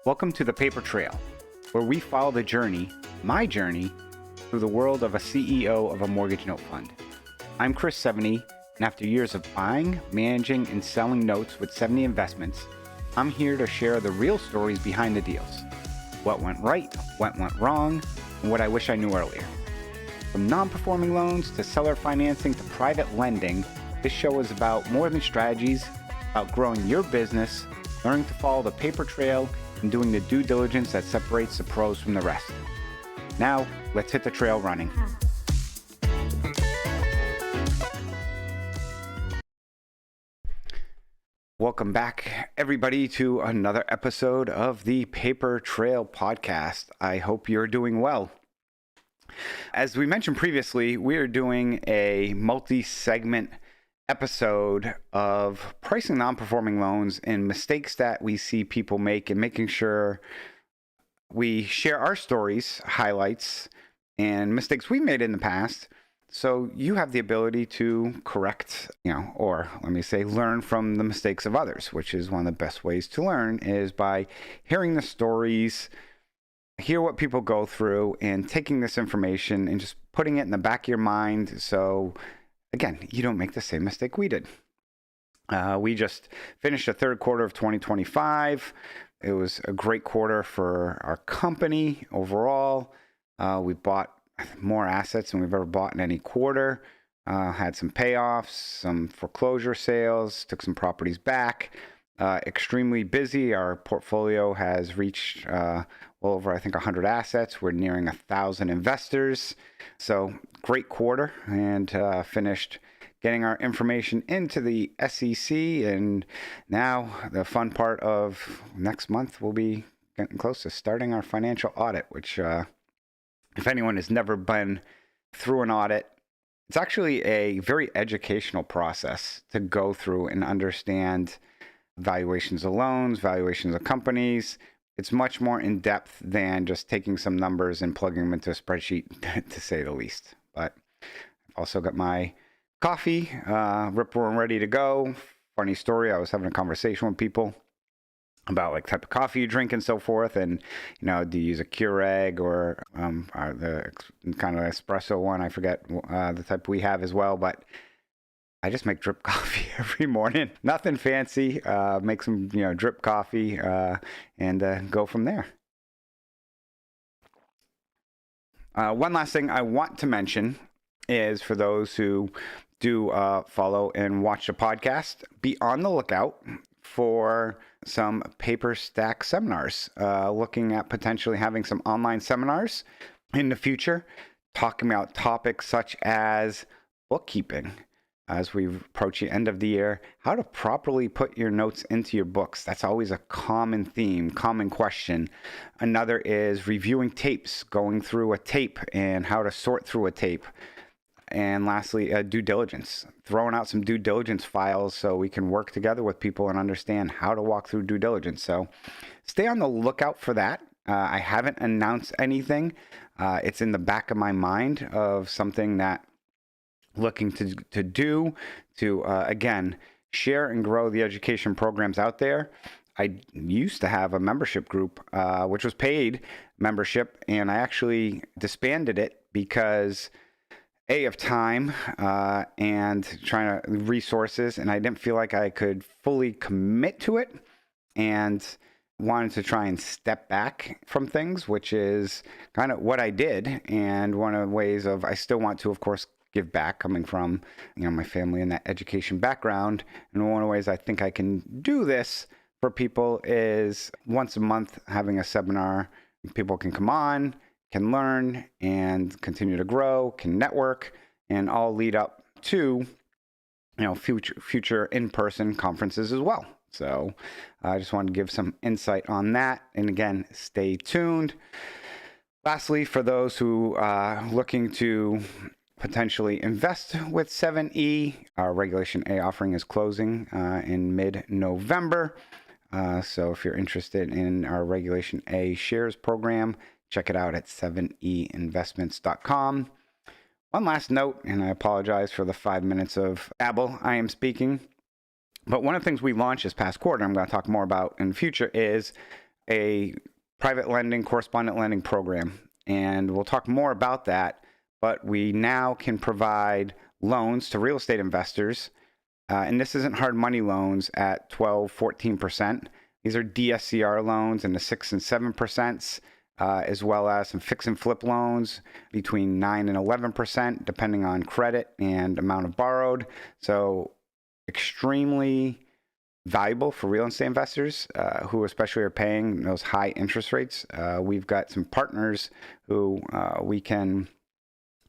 Welcome to the Paper Trail, where we follow the journey, my journey, through the world of a CEO of a mortgage note fund. I'm Chris 70, and after years of buying, managing, and selling notes with 70 investments, I'm here to share the real stories behind the deals. What went right, what went wrong, and what I wish I knew earlier. From non-performing loans to seller financing to private lending, this show is about more than strategies, about growing your business, learning to follow the paper trail, and doing the due diligence that separates the pros from the rest. Now, let's hit the trail running. Welcome back, everybody, to another episode of the Paper Trail podcast. I hope you're doing well. As we mentioned previously, we are doing a multi-segment episode of pricing non-performing loans and mistakes that we see people make, and making sure we share our stories, highlights, and mistakes we made in the past, so you have the ability to correct, or let me say, learn from the mistakes of others, which is one of the best ways to learn, is by hearing the stories, hear what people go through, and taking this information and just putting it in the back of your mind, so again, you don't make the same mistake we did. We just finished the third quarter of 2025. It was a great quarter for our company overall. We bought more assets than we've ever bought in any quarter. Had some payoffs, some foreclosure sales, took some properties back. Extremely busy. Our portfolio has reached well over, I think, 100 assets. We're nearing 1,000 investors. So great quarter, and finished getting our information into the SEC. And now the fun part of next month, we'll be getting close to starting our financial audit, which if anyone has never been through an audit, it's actually a very educational process to go through and understand valuations of loans, valuations of companies. It's much more in depth than just taking some numbers and plugging them into a spreadsheet, to say the least. But I've also got my coffee, ripper and ready to go. Funny story, I was having a conversation with people about like type of coffee you drink and so forth, and do you use a Keurig or the kind of espresso one? I forget the type we have as well, but I just make drip coffee every morning. Nothing fancy. Make some drip coffee and go from there. One last thing I want to mention is, for those who do follow and watch the podcast, be on the lookout for some paper stack seminars, looking at potentially having some online seminars in the future, talking about topics such as bookkeeping, as we approach the end of the year, how to properly put your notes into your books. That's always a common theme, common question. Another is reviewing tapes, going through a tape and how to sort through a tape. And lastly, due diligence, throwing out some due diligence files so we can work together with people and understand how to walk through due diligence. So stay on the lookout for that. I haven't announced anything. It's in the back of my mind of something that looking to do to, again, share and grow the education programs out there. I used to have a membership group, which was paid membership, and I actually disbanded it because of time and trying to resources, and I didn't feel like I could fully commit to it, and wanted to try and step back from things, which is kind of what I did. And one of the ways of, I still want to, of course, give back, coming from my family and that education background. And one of the ways I think I can do this for people is once a month having a seminar. People can come on, can learn, and continue to grow, can network, and all lead up to future in-person conferences as well. So I just wanted to give some insight on that. And again, stay tuned. Lastly, for those who are looking to potentially invest with 7E, our Regulation A offering is closing in mid-November. So if you're interested in our Regulation A shares program, check it out at 7einvestments.com. One last note, and I apologize for the 5 minutes of babble I am speaking, but one of the things we launched this past quarter, I'm going to talk more about in the future, is a private lending, correspondent lending program, and we'll talk more about that. But we now can provide loans to real estate investors, and this isn't hard money loans at 12, 14%. These are DSCR loans in the 6 and 7%, as well as some fix and flip loans between 9 and 11%, depending on credit and amount of borrowed. So extremely valuable for real estate investors who especially are paying those high interest rates. We've got some partners who we can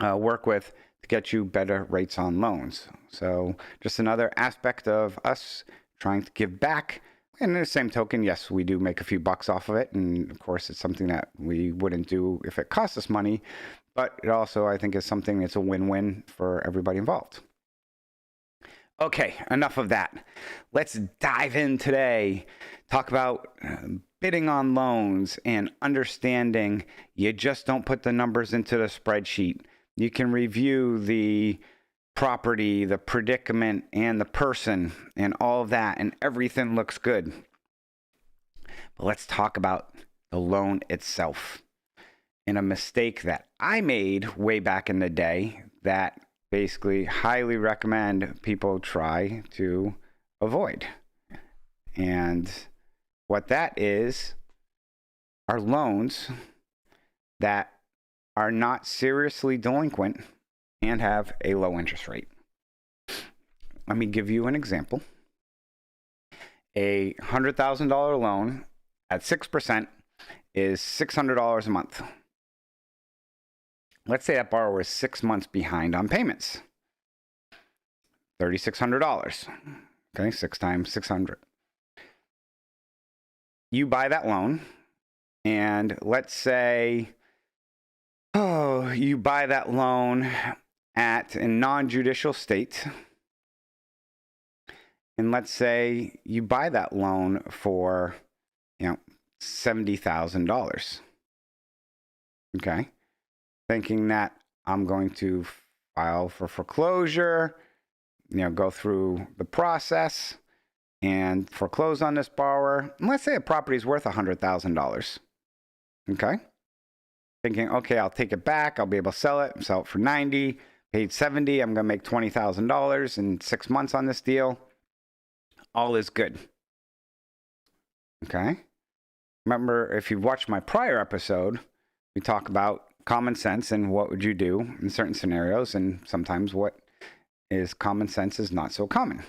work with to get you better rates on loans. So just another aspect of us trying to give back. And in the same token, yes, we do make a few bucks off of it. And of course, it's something that we wouldn't do if it cost us money. But it also, I think, is something that's a win-win for everybody involved. Okay, enough of that. Let's dive in today. Talk about bidding on loans and understanding you just don't put the numbers into the spreadsheet. You can review the property, the predicament, and the person, and all of that, and everything looks good. But let's talk about the loan itself. And a mistake that I made way back in the day that basically highly recommend people try to avoid. And what that is are loans that are not seriously delinquent and have a low interest rate. Let me give you an example. A $100,000 loan at 6% is $600 a month. Let's say that borrower is 6 months behind on payments. $3,600. Okay, 6 times 600. You buy that loan, and let's say, you buy that loan at a non-judicial state. And let's say you buy that loan for, $70,000. Okay. Thinking that I'm going to file for foreclosure, go through the process and foreclose on this borrower. And let's say a property is worth $100,000. Okay. Thinking, okay, I'll take it back. I'll be able to sell it for 90, paid 70. I'm going to make $20,000 in 6 months on this deal. All is good. Okay. Remember, if you've watched my prior episode, we talk about common sense and what would you do in certain scenarios, and sometimes what is common sense is not so common.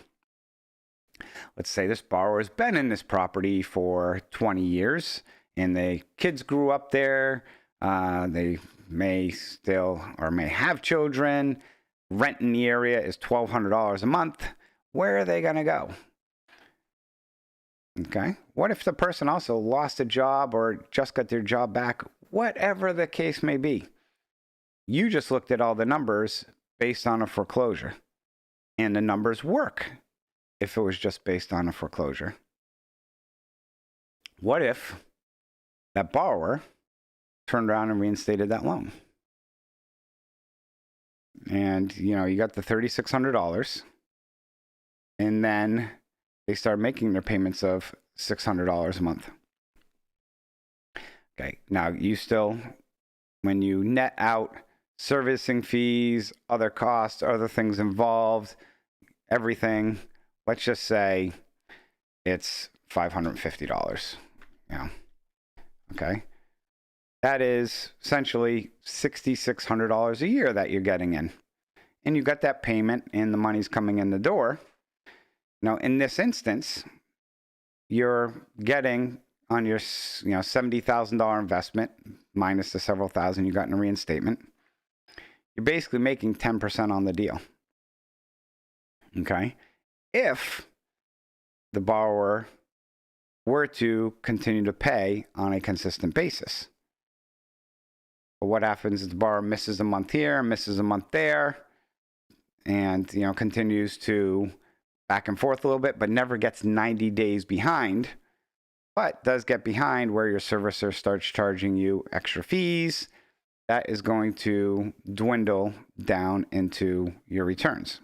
Let's say this borrower has been in this property for 20 years and the kids grew up there. They may still or may have children. Rent in the area is $1,200 a month. Where are they going to go? Okay. What if the person also lost a job or just got their job back? Whatever the case may be. You just looked at all the numbers based on a foreclosure. And the numbers work if it was just based on a foreclosure. What if that borrower turned around and reinstated that loan? And, you got the $3,600. And then they start making their payments of $600 a month. Okay, now you still, when you net out servicing fees, other costs, other things involved, everything, let's just say it's $550. Okay. That is essentially $6,600 a year that you're getting in. And you got that payment and the money's coming in the door. Now, in this instance, you're getting on your $70,000 investment minus the several thousand you got in a reinstatement, you're basically making 10% on the deal. Okay? If the borrower were to continue to pay on a consistent basis. But what happens is the borrower misses a month here, misses a month there, and continues to back and forth a little bit, but never gets 90 days behind, but does get behind where your servicer starts charging you extra fees. That is going to dwindle down into your returns.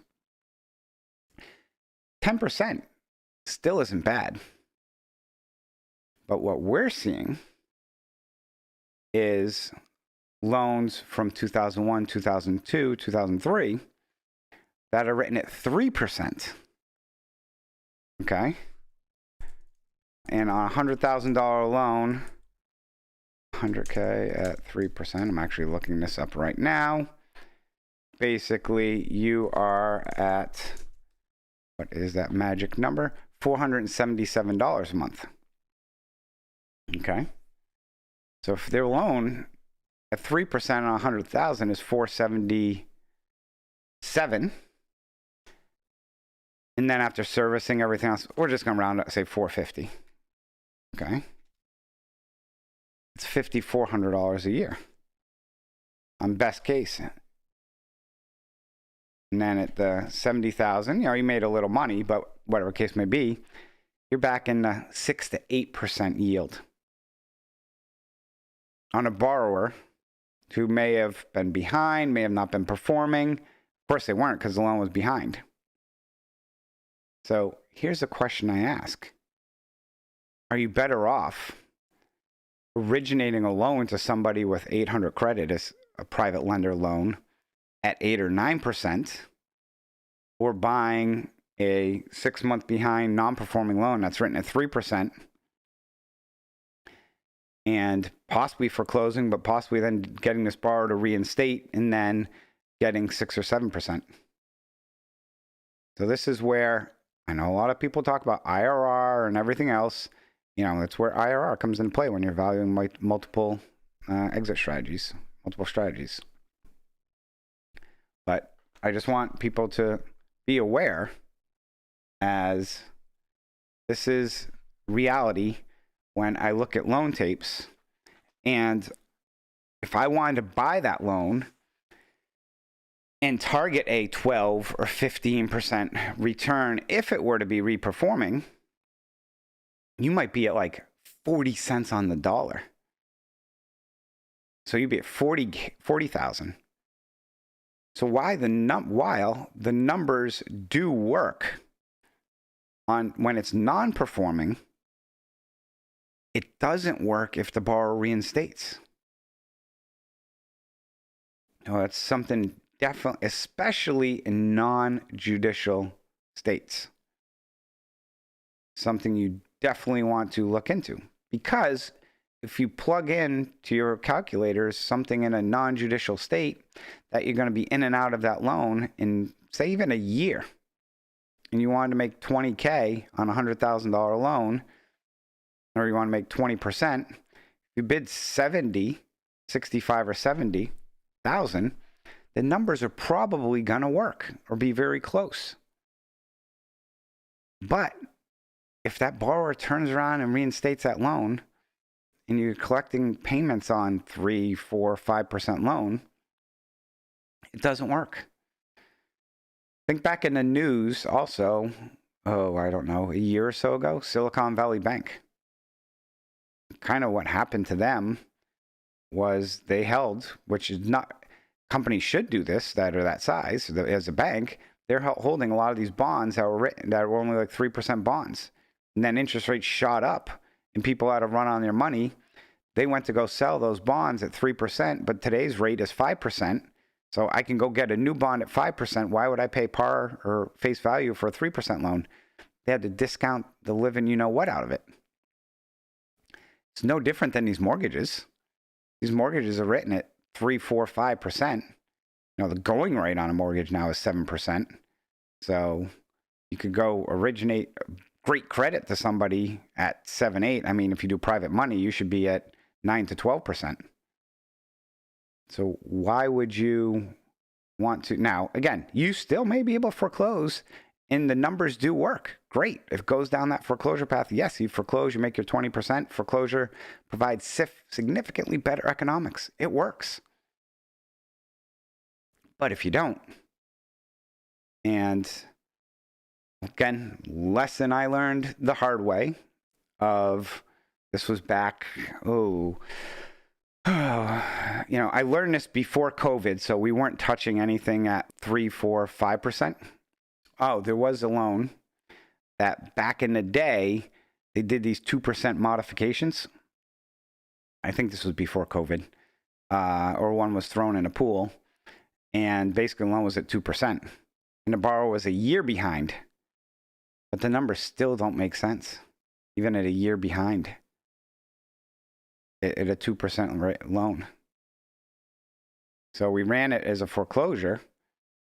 10% still isn't bad. But what we're seeing is loans from 2001, 2002, 2003 that are written at 3%. Okay? And on a $100,000 loan, 100K at 3%, I'm actually looking this up right now. Basically, you are at, what is that magic number? $477 a month. Okay? So if their loan at 3% on 100,000 is 477, and then after servicing everything else, we're just going to round up, say 450. Okay? It's $5,400 a year on best case. And then at the 70,000, you made a little money, but whatever case may be, you're back in the 6 to 8% yield on a borrower who may have been behind, may have not been performing. Of course they weren't, because the loan was behind. So here's a question I ask. Are you better off originating a loan to somebody with 800 credit as a private lender loan at 8 or 9%, or buying a 6-month behind non-performing loan that's written at 3%, and possibly foreclosing, but possibly then getting this borrower to reinstate and then getting 6 or 7%. So this is where I know a lot of people talk about IRR and everything else. That's where IRR comes into play when you're valuing multiple exit strategies, multiple strategies. But I just want people to be aware, as this is reality when I look at loan tapes. And if I wanted to buy that loan and target a 12 or 15% return, if it were to be reperforming, you might be at like 40 cents on the dollar. So you'd be at 40,000. So while the numbers do work on when it's non-performing, it doesn't work if the borrower reinstates. That's something definitely, especially in non-judicial states, something you definitely want to look into. Because if you plug in to your calculators something in a non-judicial state that you're going to be in and out of that loan in, say, even a year, and you wanted to make $20K on a $100,000 loan, or you want to make 20%, if you bid 65 or 70,000, the numbers are probably going to work or be very close. But if that borrower turns around and reinstates that loan, and you're collecting payments on 3, 4, 5% loan, it doesn't work. Think back in the news also, I don't know, a year or so ago, Silicon Valley Bank. Kind of what happened to them was they held, which is not, companies should do this that are that size as a bank, they're holding a lot of these bonds that were only like 3% bonds. And then interest rates shot up and people had to run on their money. They went to go sell those bonds at 3%, but today's rate is 5%. So I can go get a new bond at 5%. Why would I pay par or face value for a 3% loan? They had to discount the living you-know-what out of it. It's no different than these mortgages. These mortgages are written at 3, 4, 5%. The going rate on a mortgage now is 7%. So you could go originate great credit to somebody at 7, 8. I mean, if you do private money, you should be at 9 to 12%. So why would you want to? Now, again, you still may be able to foreclose, and the numbers do work. Great. If it goes down that foreclosure path, yes, you foreclose, you make your 20%. Foreclosure provides significantly better economics. It works. But if you don't, and again, lesson I learned the hard way of, this was back, I learned this before COVID, so we weren't touching anything at 3, 4, 5%. There was a loan that back in the day, they did these 2% modifications. I think this was before COVID, or one was thrown in a pool, and basically the loan was at 2%, and the borrower was a year behind. But the numbers still don't make sense, even at a year behind, at a 2% loan. So we ran it as a foreclosure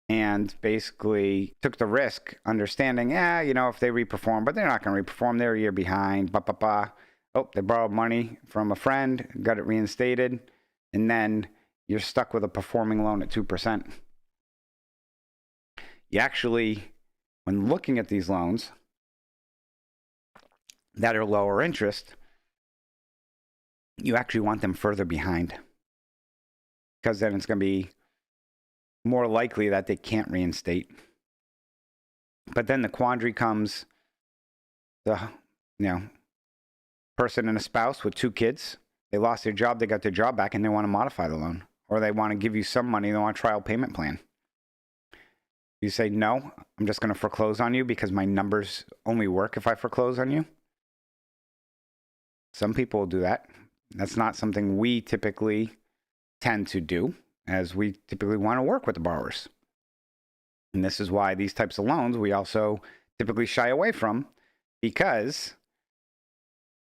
and basically took the risk, understanding, if they reperform, but they're not going to reperform. They're a year behind. Oh, they borrowed money from a friend, got it reinstated, and then you're stuck with a performing loan at 2%. You actually, when looking at these loans that are lower interest, you actually want them further behind, because then it's going to be more likely that they can't reinstate. But then the quandary comes, the person and a spouse with 2 kids, they lost their job, they got their job back, and they want to modify the loan, or they want to give you some money, they want a trial payment plan. You say, no, I'm just going to foreclose on you because my numbers only work if I foreclose on you. Some people will do that. That's not something we typically tend to do, as we typically want to work with the borrowers. And this is why these types of loans we also typically shy away from, because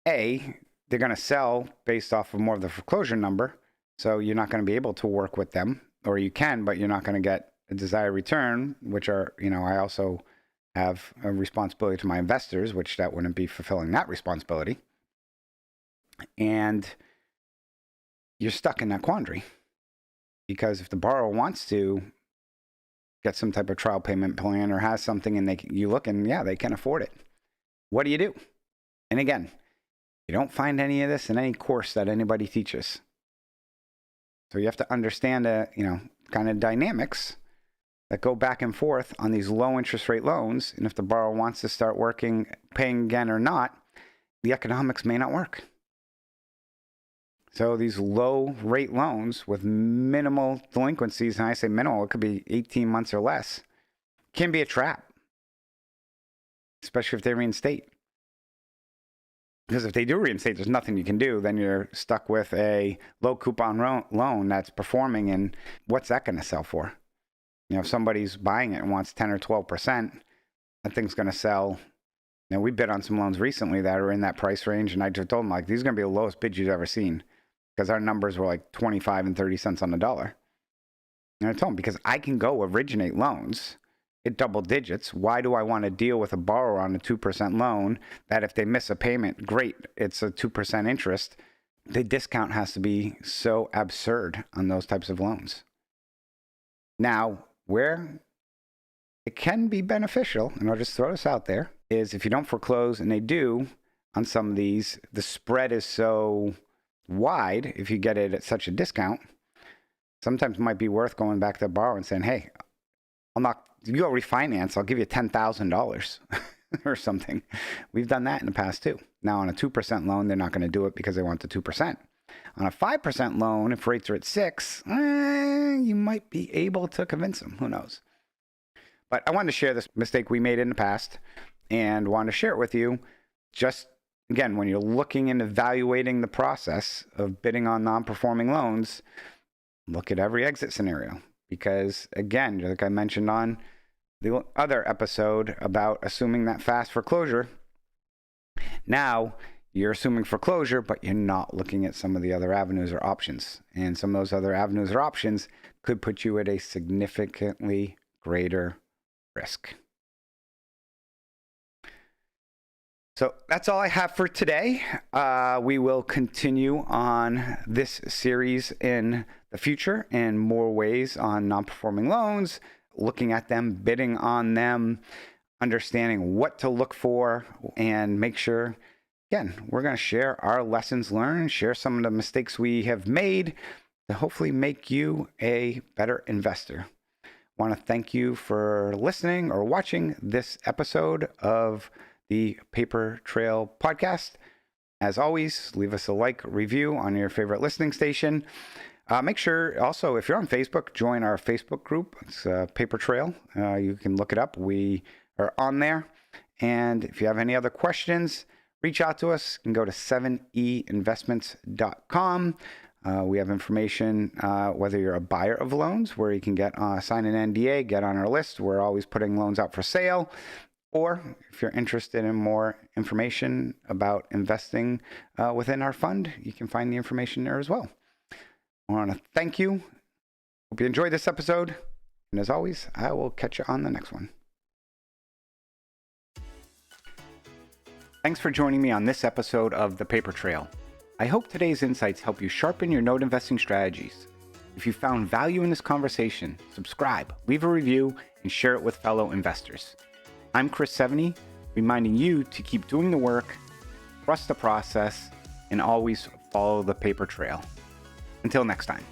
A, they're going to sell based off of more of the foreclosure number. So you're not going to be able to work with them, or you can, but you're not going to get a desired return, which are, I also have a responsibility to my investors, which that wouldn't be fulfilling that responsibility. And you're stuck in that quandary, because if the borrower wants to get some type of trial payment plan or has something, and you look and they can afford it, what do you do? And again, you don't find any of this in any course that anybody teaches. So you have to understand kind of dynamics that go back and forth on these low interest rate loans. And if the borrower wants to start paying again or not, the economics may not work. So these low rate loans with minimal delinquencies, and I say minimal, it could be 18 months or less, can be a trap, especially if they reinstate. Because if they do reinstate, there's nothing you can do. Then you're stuck with a low coupon loan that's performing, and what's that going to sell for? If somebody's buying it and wants 10 or 12%, that thing's going to sell. We bid on some loans recently that are in that price range, and I just told them, these are going to be the lowest bids you've ever seen, because our numbers were like 25 and 30 cents on the dollar. And I told them, because I can go originate loans at double digits. Why do I want to deal with a borrower on a 2% loan that if they miss a payment, great, it's a 2% interest? The discount has to be so absurd on those types of loans. Now, where it can be beneficial, and I'll just throw this out there, is if you don't foreclose, and they do on some of these, the spread is so wide, if you get it at such a discount, sometimes it might be worth going back to the borrower and saying, hey, you go refinance, I'll give you $10,000 or something. We've done that in the past too. Now on a 2% loan, they're not going to do it because they want the 2%. On a 5% loan, if rates are at 6, you might be able to convince them. Who knows? But I wanted to share this mistake we made in the past and wanted to share it with you. Just again, when you're looking and evaluating the process of bidding on non-performing loans, look at every exit scenario. Because again, like I mentioned on the other episode about assuming that fast foreclosure, now you're assuming foreclosure, but you're not looking at some of the other avenues or options. And some of those other avenues or options could put you at a significantly greater risk. So that's all I have for today. We will continue on this series in the future in more ways on non-performing loans, looking at them, bidding on them, understanding what to look for, and make sure, again, we're going to share our lessons learned, share some of the mistakes we have made to hopefully make you a better investor. I want to thank you for listening or watching this episode of the Paper Trail Podcast. As always, leave us a like, review on your favorite listening station. Make sure also, if you're on Facebook, join our Facebook group. It's Paper Trail. You can look it up. We are on there. And if you have any other questions, reach out to us. You can go to 7einvestments.com. We have information whether you're a buyer of loans, where you can sign an NDA, get on our list. We're always putting loans out for sale. Or if you're interested in more information about investing within our fund, you can find the information there as well. I want to thank you. Hope you enjoyed this episode. And as always, I will catch you on the next one. Thanks for joining me on this episode of The Paper Trail. I hope today's insights help you sharpen your note investing strategies. If you found value in this conversation, subscribe, leave a review, and share it with fellow investors. I'm Chris Seveny, reminding you to keep doing the work, trust the process, and always follow the paper trail. Until next time.